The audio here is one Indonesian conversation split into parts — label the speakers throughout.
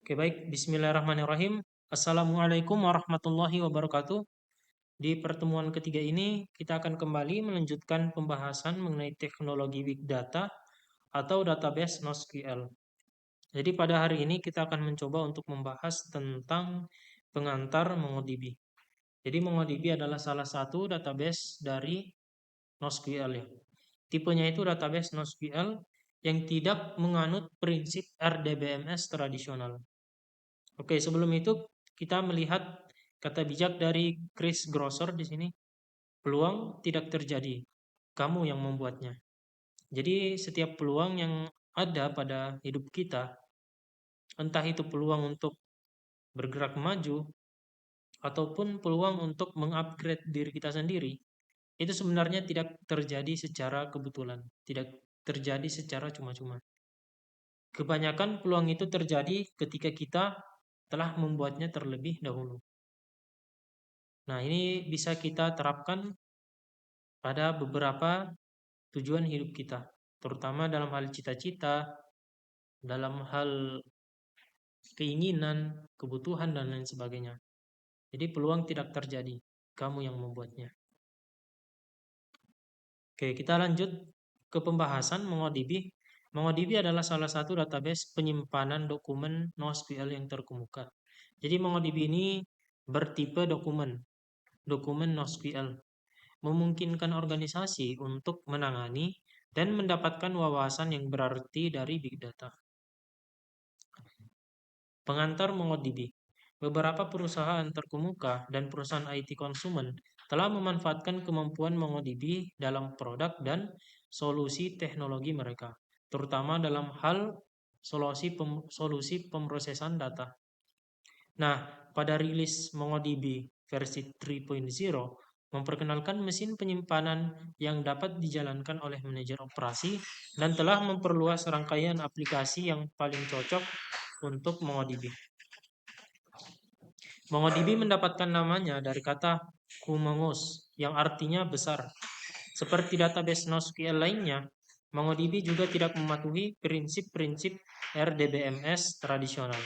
Speaker 1: Oke, baik. Bismillahirrahmanirrahim. Assalamualaikum warahmatullahi wabarakatuh. Di pertemuan ketiga ini, kita akan kembali melanjutkan pembahasan mengenai teknologi Big Data atau database NoSQL. Jadi pada hari ini kita akan mencoba untuk membahas tentang pengantar MongoDB. Jadi MongoDB adalah salah satu database dari NoSQL ya. Tipenya itu database NoSQL yang tidak menganut prinsip RDBMS tradisional. Oke, sebelum itu kita melihat kata bijak dari Chris Grosser di sini. Peluang tidak terjadi, kamu yang membuatnya. Jadi setiap peluang yang ada pada hidup kita, entah itu peluang untuk bergerak maju ataupun peluang untuk mengupgrade diri kita sendiri, itu sebenarnya tidak terjadi secara kebetulan, tidak terjadi secara cuma-cuma. Kebanyakan peluang itu terjadi ketika kita telah membuatnya terlebih dahulu. Nah, ini bisa kita terapkan pada beberapa tujuan hidup kita, terutama dalam hal cita-cita, dalam hal keinginan, kebutuhan, dan lain sebagainya. Jadi peluang tidak terjadi, kamu yang membuatnya. Oke, kita lanjut ke pembahasan MongoDB. MongoDB adalah salah satu database penyimpanan dokumen NoSQL yang terkemuka. Jadi MongoDB ini bertipe dokumen NoSQL, memungkinkan organisasi untuk menangani dan mendapatkan wawasan yang berarti dari big data. Pengantar MongoDB. Beberapa perusahaan terkemuka dan perusahaan IT konsumen telah memanfaatkan kemampuan MongoDB dalam produk dan solusi teknologi mereka, terutama dalam hal solusi pemrosesan data. Nah, pada rilis MongoDB versi 3.0 memperkenalkan mesin penyimpanan yang dapat dijalankan oleh manajer operasi dan telah memperluas rangkaian aplikasi yang paling cocok untuk MongoDB. MongoDB mendapatkan namanya dari kata humongous yang artinya besar. Seperti database NoSQL lainnya, MongoDB juga tidak mematuhi prinsip-prinsip RDBMS tradisional.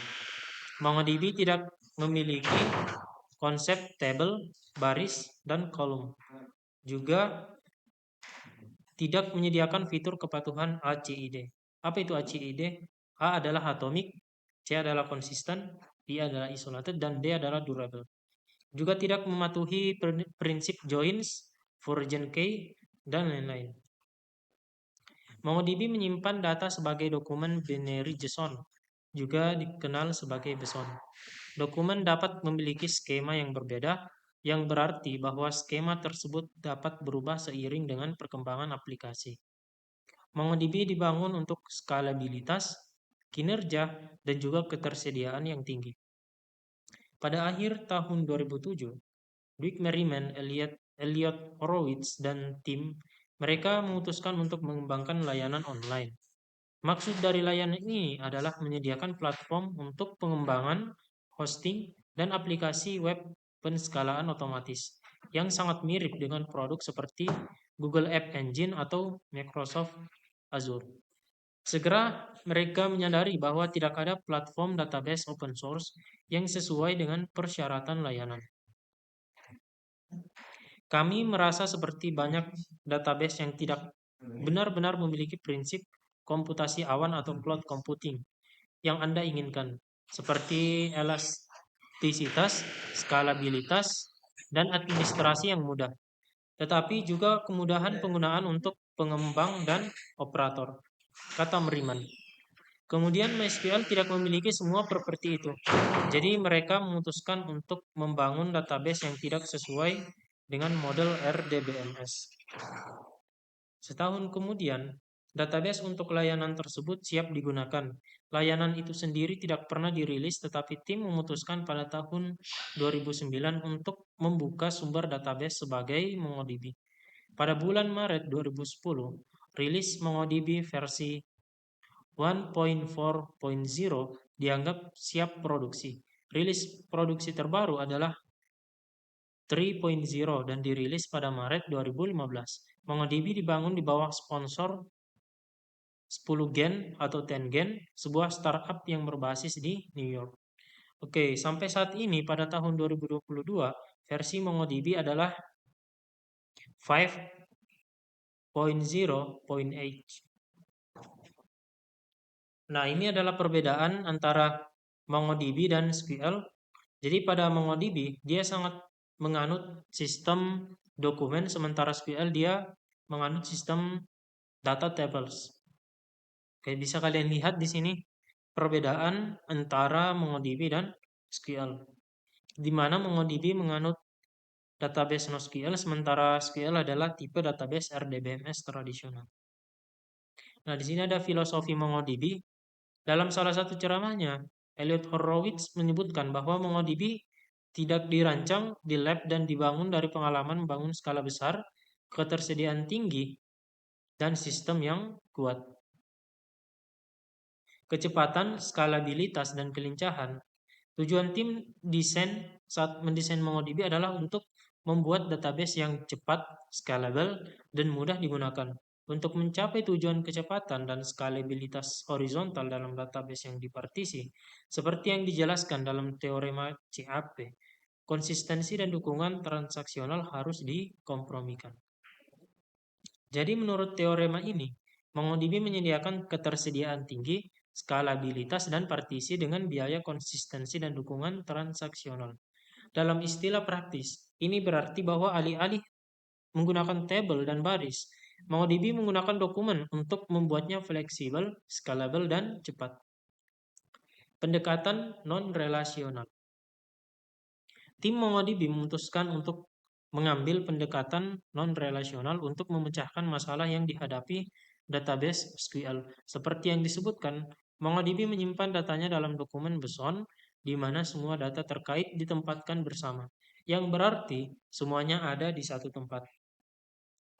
Speaker 1: MongoDB tidak memiliki konsep table, baris, dan kolom. Juga tidak menyediakan fitur kepatuhan ACID. Apa itu ACID? A adalah atomic, C adalah konsisten, I adalah isolated, dan D adalah durable. Juga tidak mematuhi prinsip joins, version key, dan lain-lain. MongoDB menyimpan data sebagai dokumen binary JSON, juga dikenal sebagai BSON. Dokumen dapat memiliki skema yang berbeda, yang berarti bahwa skema tersebut dapat berubah seiring dengan perkembangan aplikasi. MongoDB dibangun untuk skalabilitas, kinerja, dan juga ketersediaan yang tinggi. Pada akhir tahun 2007, Dwight Merriman, Elliot Horowitz, dan tim mereka memutuskan untuk mengembangkan layanan online. Maksud dari layanan ini adalah menyediakan platform untuk pengembangan, hosting, dan aplikasi web penskalaan otomatis yang sangat mirip dengan produk seperti Google App Engine atau Microsoft Azure. Segera mereka menyadari bahwa tidak ada platform database open source yang sesuai dengan persyaratan layanan. Kami merasa seperti banyak database yang tidak benar-benar memiliki prinsip komputasi awan atau cloud computing yang Anda inginkan, seperti elastisitas, skalabilitas, dan administrasi yang mudah, tetapi juga kemudahan penggunaan untuk pengembang dan operator, kata Merriman. Kemudian MySQL tidak memiliki semua properti itu, jadi mereka memutuskan untuk membangun database yang tidak sesuai dengan model RDBMS. Setahun kemudian, database untuk layanan tersebut siap digunakan. Layanan itu sendiri tidak pernah dirilis, tetapi tim memutuskan pada tahun 2009 untuk membuka sumber database sebagai MongoDB. Pada bulan Maret 2010, rilis MongoDB versi 1.4.0 dianggap siap produksi. Rilis produksi terbaru adalah 3.0 dan dirilis pada Maret 2015. MongoDB dibangun di bawah sponsor 10 Gen atau Tengen, sebuah startup yang berbasis di New York. Oke, sampai saat ini pada tahun 2022, versi MongoDB adalah 5.0.8. Nah, ini adalah perbedaan antara MongoDB dan SQL. Jadi pada MongoDB, dia sangat menganut sistem dokumen, sementara SQL dia menganut sistem data tables. Oke, bisa kalian lihat di sini perbedaan antara MongoDB dan SQL. Di mana MongoDB menganut database NoSQL, sementara SQL adalah tipe database RDBMS tradisional. Nah, di sini ada filosofi MongoDB. Dalam salah satu ceramahnya, Elliot Horowitz menyebutkan bahwa MongoDB tidak dirancang di lab dan dibangun dari pengalaman membangun skala besar, ketersediaan tinggi, dan sistem yang kuat. Kecepatan, skalabilitas, dan kelincahan. Tujuan tim desain saat mendesain MongoDB adalah untuk membuat database yang cepat, scalable, dan mudah digunakan. Untuk mencapai tujuan kecepatan dan skalabilitas horizontal dalam database yang dipartisi, seperti yang dijelaskan dalam teorema CAP, konsistensi dan dukungan transaksional harus dikompromikan. Jadi menurut teorema ini, MongoDB menyediakan ketersediaan tinggi, skalabilitas, dan partisi dengan biaya konsistensi dan dukungan transaksional. Dalam istilah praktis, ini berarti bahwa alih-alih menggunakan tabel dan baris, MongoDB menggunakan dokumen untuk membuatnya fleksibel, scalable, dan cepat. Pendekatan non-relasional. Tim MongoDB memutuskan untuk mengambil pendekatan non-relasional untuk memecahkan masalah yang dihadapi database SQL. Seperti yang disebutkan, MongoDB menyimpan datanya dalam dokumen BSON, di mana semua data terkait ditempatkan bersama, yang berarti semuanya ada di satu tempat.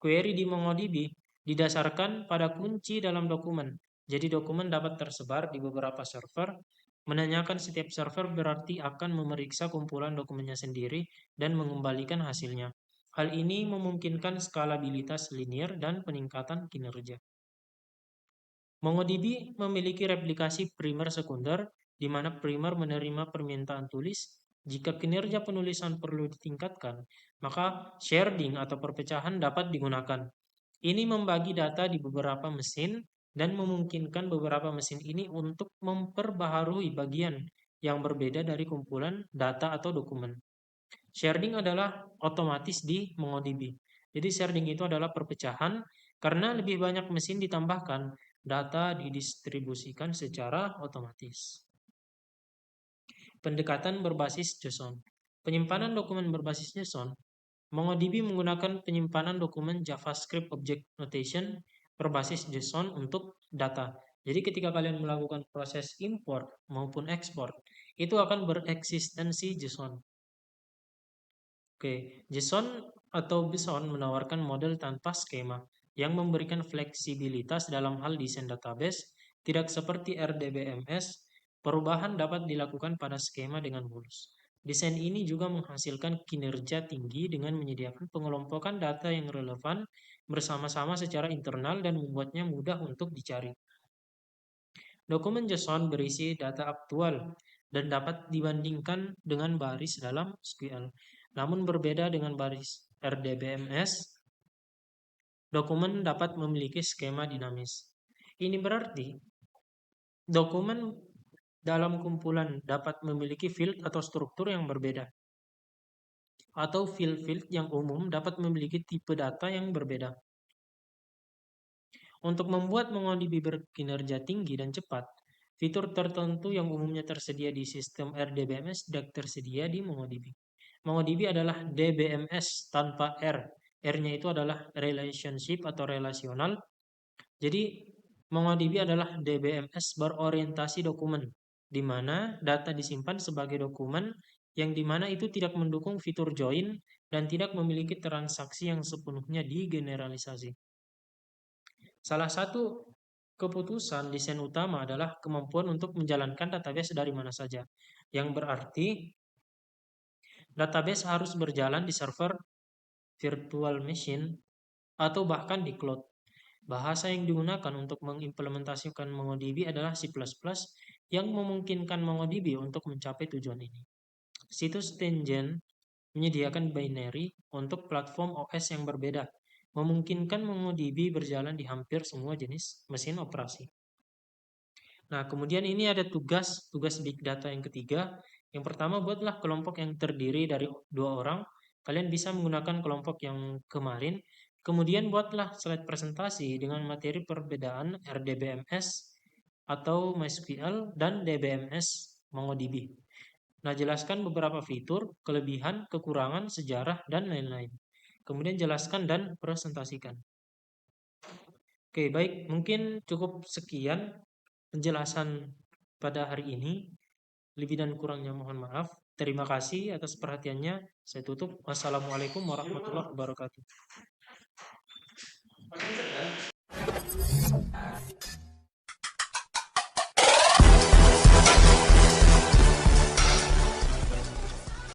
Speaker 1: Query di MongoDB didasarkan pada kunci dalam dokumen. Jadi dokumen dapat tersebar di beberapa server. Menanyakan setiap server berarti akan memeriksa kumpulan dokumennya sendiri dan mengembalikan hasilnya. Hal ini memungkinkan skalabilitas linear dan peningkatan kinerja. MongoDB memiliki replikasi primer sekunder, di mana primer menerima permintaan tulis. Jika kinerja penulisan perlu ditingkatkan, maka sharding atau perpecahan dapat digunakan. Ini membagi data di beberapa mesin dan memungkinkan beberapa mesin ini untuk memperbaharui bagian yang berbeda dari kumpulan data atau dokumen. Sharding adalah otomatis di MongoDB. Jadi sharding itu adalah perpecahan karena lebih banyak mesin ditambahkan, data didistribusikan secara otomatis. Pendekatan berbasis JSON. Penyimpanan dokumen berbasis JSON. MongoDB menggunakan penyimpanan dokumen JavaScript Object Notation berbasis JSON untuk data. Jadi ketika kalian melakukan proses import maupun ekspor, itu akan bereksistensi JSON. Oke, JSON atau BSON menawarkan model tanpa skema yang memberikan fleksibilitas dalam hal desain database, tidak seperti RDBMS, perubahan dapat dilakukan pada skema dengan mulus. Desain ini juga menghasilkan kinerja tinggi dengan menyediakan pengelompokan data yang relevan bersama-sama secara internal dan membuatnya mudah untuk dicari. Dokumen JSON berisi data aktual dan dapat dibandingkan dengan baris dalam SQL. Namun berbeda dengan baris RDBMS, dokumen dapat memiliki skema dinamis. Ini berarti dokumen dalam kumpulan dapat memiliki field atau struktur yang berbeda. Atau field-field yang umum dapat memiliki tipe data yang berbeda. Untuk membuat MongoDB berkinerja tinggi dan cepat, fitur tertentu yang umumnya tersedia di sistem RDBMS tidak tersedia di MongoDB. MongoDB adalah DBMS tanpa R. R-nya itu adalah relationship atau relasional. Jadi MongoDB adalah DBMS berorientasi dokumen, di mana data disimpan sebagai dokumen yang di mana itu tidak mendukung fitur join dan tidak memiliki transaksi yang sepenuhnya digeneralisasi. Salah satu keputusan desain utama adalah kemampuan untuk menjalankan database dari mana saja, yang berarti database harus berjalan di server virtual machine atau bahkan di cloud. Bahasa yang digunakan untuk mengimplementasikan MongoDB adalah C++ yang memungkinkan MongoDB untuk mencapai tujuan ini. Situs Tengen menyediakan binary untuk platform OS yang berbeda, memungkinkan MongoDB berjalan di hampir semua jenis mesin operasi. Nah, kemudian ini ada tugas big data yang ketiga. Yang pertama, buatlah kelompok yang terdiri dari 2 orang. Kalian bisa menggunakan kelompok yang kemarin. Kemudian buatlah slide presentasi dengan materi perbedaan RDBMS atau MySQL dan DBMS MongoDB. Nah, jelaskan beberapa fitur, kelebihan, kekurangan, sejarah, dan lain-lain. Kemudian jelaskan dan presentasikan. Oke, baik. Mungkin cukup sekian penjelasan pada hari ini. Lebih dan kurangnya mohon maaf. Terima kasih atas perhatiannya. Saya tutup. Wassalamualaikum warahmatullahi wabarakatuh.